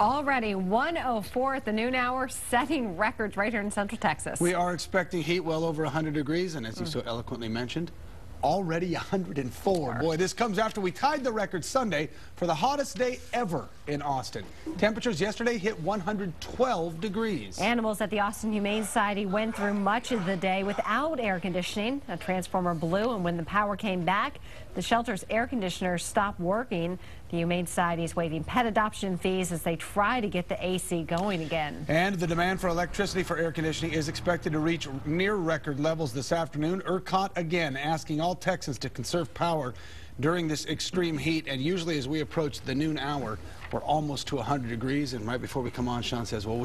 Already 104 at the noon hour, setting records right here in Central Texas. We are expecting heat well over 100 degrees, and as you so eloquently mentioned, already 104. Boy, this comes after we tied the record Sunday for the hottest day ever in Austin. Temperatures yesterday hit 112 degrees. Animals at the Austin Humane Society went through much of the day without air conditioning. A transformer blew, and when the power came back, the shelter's air conditioners stopped working. The Humane Society is waiving pet adoption fees as they try to get the AC going again. And the demand for electricity for air conditioning is expected to reach near record levels this afternoon. ERCOT again asking all Texans to conserve power during this extreme heat, and usually as we approach the noon hour, we're almost to 100 degrees, and right before we come on, Sean says, well,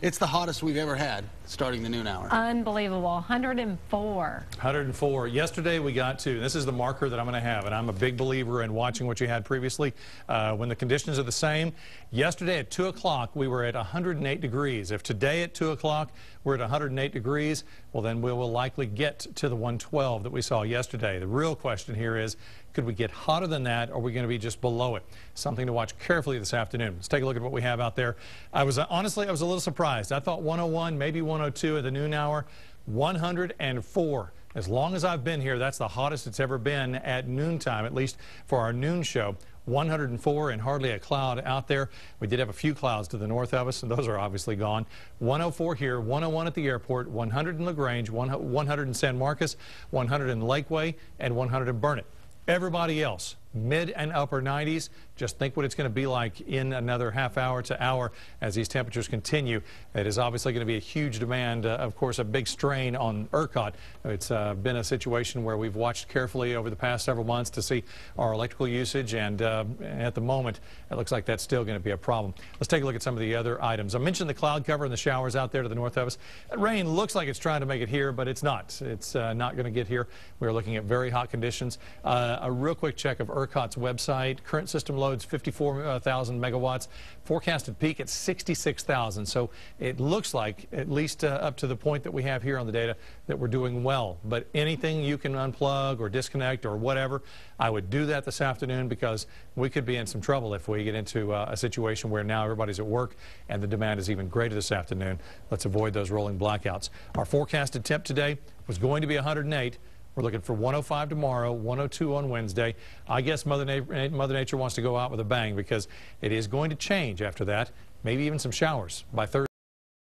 it's the hottest we've ever had starting the noon hour. Unbelievable. 104. 104. Yesterday we got to, this is the marker that I'm going to have, and I'm a big believer in watching what you had previously when the conditions are the same. Yesterday at 2 o'clock we were at 108 degrees. If today at 2 o'clock we're at 108 degrees, well then we will likely get to the 112 that we saw yesterday. The real question here is, could we get hotter than that, or are we going to be just below it? Something to watch carefully this afternoon. Let's take a look at what we have out there. Honestly, I was a little surprised. I thought 101, maybe 102 at the noon hour. 104. As long as I've been here, that's the hottest it's ever been at noontime, at least for our noon show. 104 and hardly a cloud out there. We did have a few clouds to the north of us, and those are obviously gone. 104 here, 101 at the airport, 100 in LaGrange, 100 in San Marcos, 100 in Lakeway, and 100 in Burnet. Everybody else, mid and upper 90s. Just think what it's going to be like in another half hour to hour as these temperatures continue. It is obviously going to be a huge demand, of course, a big strain on ERCOT. It's been a situation where we've watched carefully over the past several months to see our electrical usage, and at the moment, it looks like that's still going to be a problem. Let's take a look at some of the other items. I mentioned the cloud cover and the showers out there to the north of us. That rain looks like it's trying to make it here, but it's not. It's not going to get here. We're looking at very hot conditions. A real quick check of ERCOT's website. Current system loads 54,000 megawatts. Forecasted peak at 66,000. So it looks like, at least up to the point that we have here on the data, that we're doing well. But anything you can unplug or disconnect or whatever, I would do that this afternoon, because we could be in some trouble if we get into a situation where now everybody's at work and the demand is even greater this afternoon. Let's avoid those rolling blackouts. Our forecasted temp today was going to be 108. We're looking for 105 tomorrow, 102 on Wednesday. I guess Mother Nature wants to go out with a bang, because it is going to change after that, maybe even some showers by Thursday.